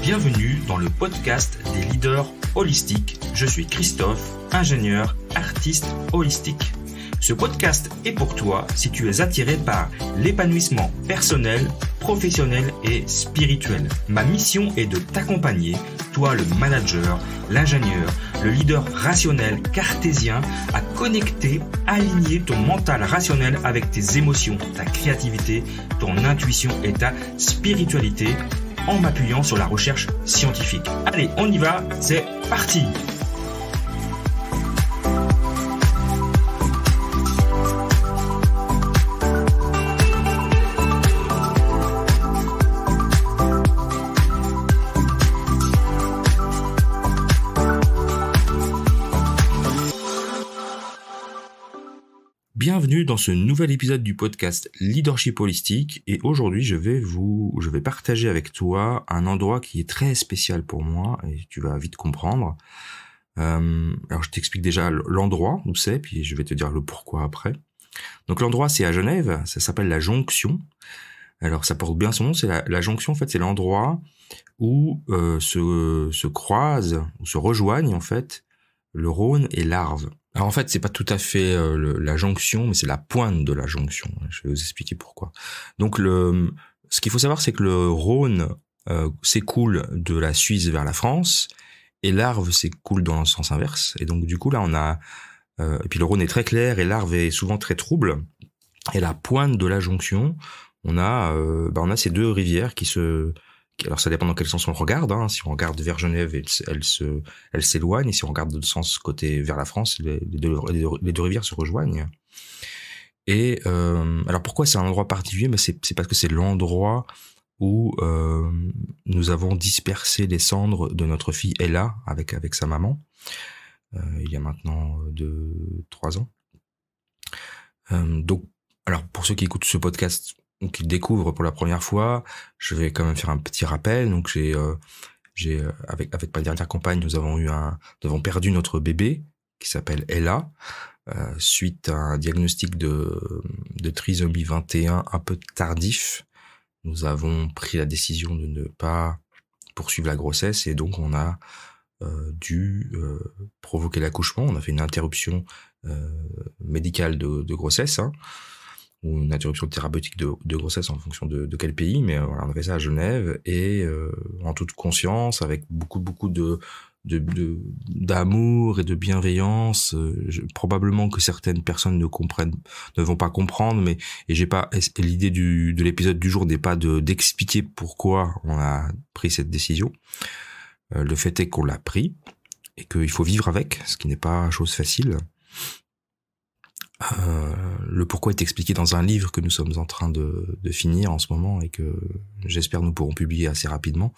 Bienvenue dans le podcast des leaders holistiques. Je suis Christophe, ingénieur, artiste holistique. Ce podcast est pour toi si tu es attiré par l'épanouissement personnel, professionnel et spirituel. Ma mission est de t'accompagner, toi le manager, l'ingénieur, le leader rationnel cartésien, à connecter, aligner ton mental rationnel avec tes émotions, ta créativité, ton intuition et ta spiritualité en m'appuyant sur la recherche scientifique. Allez, on y va, c'est parti! Bienvenue dans ce nouvel épisode du podcast Leadership Holistique et aujourd'hui je vais partager avec toi un endroit qui est très spécial pour moi et tu vas vite comprendre. Alors je t'explique déjà l'endroit où c'est puis je vais te dire le pourquoi après. Donc l'endroit c'est à Genève, ça s'appelle la Jonction. Alors ça porte bien son nom, c'est la Jonction en fait, c'est l'endroit où se croisent ou se rejoignent en fait le Rhône et l'Arve. Alors en fait, c'est pas tout à fait la jonction, mais c'est la pointe de la jonction. Je vais vous expliquer pourquoi. Donc ce qu'il faut savoir, c'est que le Rhône s'écoule de la Suisse vers la France et l'Arve s'écoule dans le sens inverse. Et donc du coup là, on a et puis le Rhône est très clair et l'Arve est souvent très trouble. Et la pointe de la jonction, on a ces deux rivières alors ça dépend dans quel sens on regarde. Si on regarde vers Genève, elle s'éloigne. Et si on regarde de sens côté vers la France, les deux rivières se rejoignent. Et alors pourquoi c'est un endroit particulier? Mais c'est parce que c'est l'endroit où nous avons dispersé les cendres de notre fille Ella avec sa maman. Il y a maintenant 3 ans. Donc, alors pour ceux qui écoutent ce podcast ou qui le découvrent pour la première fois, je vais quand même faire un petit rappel. Donc avec ma dernière compagne, nous avons perdu notre bébé qui s'appelle Ella suite à un diagnostic de trisomie 21 un peu tardif. Nous avons pris la décision de ne pas poursuivre la grossesse et donc on a dû provoquer l'accouchement. On a fait une interruption médicale de grossesse, ou une interruption thérapeutique de grossesse en fonction de quel pays, mais voilà, on a fait ça à Genève et en toute conscience, avec beaucoup d'amour et de bienveillance. Probablement que certaines personnes ne vont pas comprendre, mais l'idée de l'épisode du jour n'est pas d'expliquer pourquoi on a pris cette décision. Le fait est qu'on l'a pris et qu'il faut vivre avec, ce qui n'est pas chose facile. Le pourquoi est expliqué dans un livre que nous sommes en train de finir en ce moment et que j'espère nous pourrons publier assez rapidement,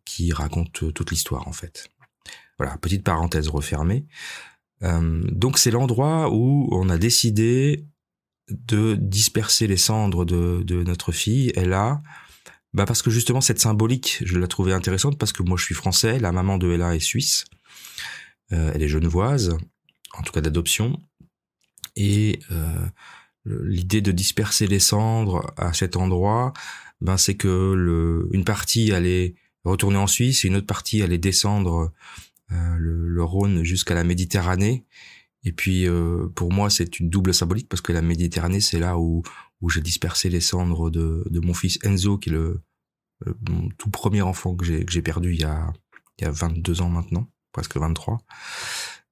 qui raconte toute l'histoire en fait. Voilà, petite parenthèse refermée. Donc c'est l'endroit où on a décidé de disperser les cendres de notre fille Ella, parce que justement cette symbolique, je la trouvais intéressante parce que moi je suis français, la maman de Ella est suisse, elle est genevoise, en tout cas d'adoption. Et l'idée de disperser les cendres à cet endroit, c'est que une partie allait retourner en Suisse et une autre partie allait descendre le Rhône jusqu'à la Méditerranée. Et puis pour moi c'est une double symbolique parce que la Méditerranée c'est là où j'ai dispersé les cendres de mon fils Enzo, qui est mon tout premier enfant que j'ai perdu il y a 22 ans maintenant, presque 23.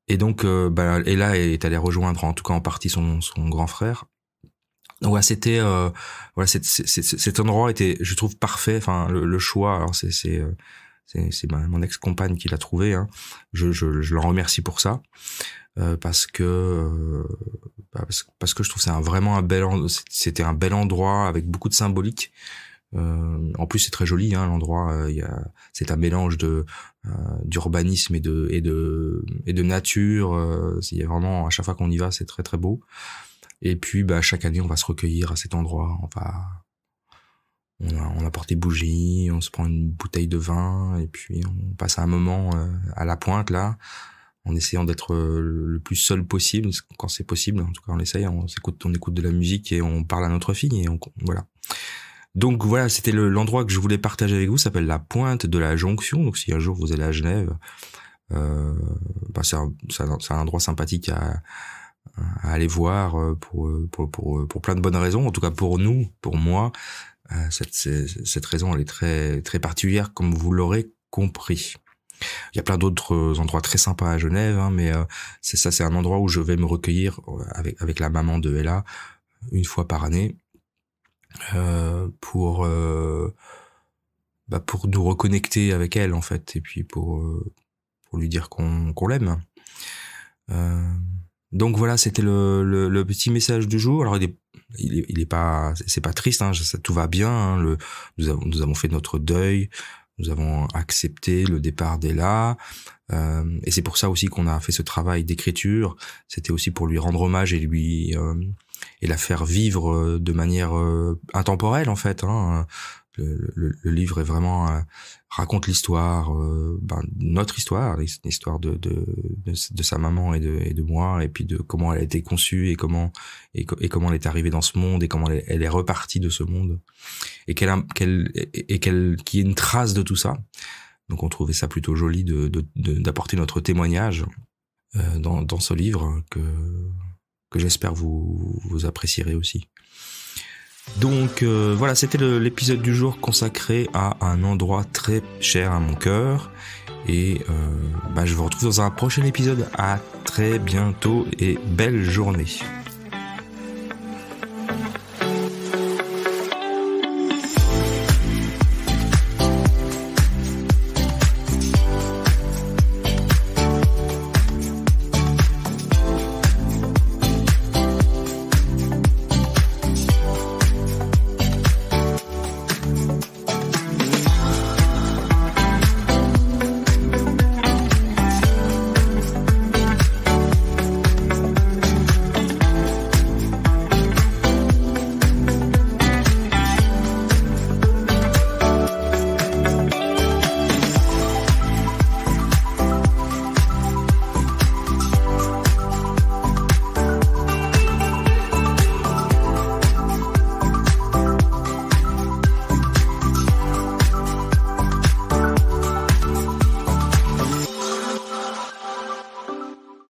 Et donc, Ella est allée rejoindre, en tout cas en partie, son grand frère. Donc, cet endroit était, je trouve, parfait. Enfin, le choix. Alors, c'est mon ex-compagne qui l'a trouvé. Je l'en remercie pour ça, parce que je trouve c'était un bel endroit avec beaucoup de symbolique. En plus c'est très joli l'endroit, c'est un mélange d'urbanisme et de nature, il y a vraiment, à chaque fois qu'on y va c'est très très beau. Et puis chaque année on va se recueillir à cet endroit, on apporte des bougies, on se prend une bouteille de vin et puis on passe un moment à la pointe là, en essayant d'être le plus seul possible quand c'est possible. En tout cas on essaye, on écoute de la musique et on parle à notre fille et voilà. Donc voilà, c'était l'endroit que je voulais partager avec vous. Ça s'appelle la Pointe de la Jonction. Donc si un jour vous allez à Genève, c'est un endroit sympathique à aller voir pour plein de bonnes raisons. En tout cas pour nous, pour moi, cette raison elle est très très particulière, comme vous l'aurez compris. Il y a plein d'autres endroits très sympas à Genève, hein, mais c'est un endroit où je vais me recueillir avec la maman de Ella une fois par année pour nous reconnecter avec elle en fait, et puis pour lui dire qu'on l'aime. Donc voilà, c'était le petit message du jour. Alors il est pas, c'est pas triste, hein, tout va bien. Hein, nous avons fait notre deuil, nous avons accepté le départ d'Ella, et c'est pour ça aussi qu'on a fait ce travail d'écriture. C'était aussi pour lui rendre hommage et la faire vivre de manière intemporelle en fait. Hein. Le livre est vraiment raconte l'histoire, notre histoire, l'histoire de sa maman et de moi, et puis de comment elle a été conçue et comment elle est arrivée dans ce monde et comment elle est repartie de ce monde, et qu'il y ait une trace de tout ça. Donc on trouvait ça plutôt joli d'apporter notre témoignage dans ce livre que j'espère vous apprécierez aussi. Donc voilà, c'était l'épisode du jour consacré à un endroit très cher à mon cœur, et je vous retrouve dans un prochain épisode. À très bientôt et belle journée.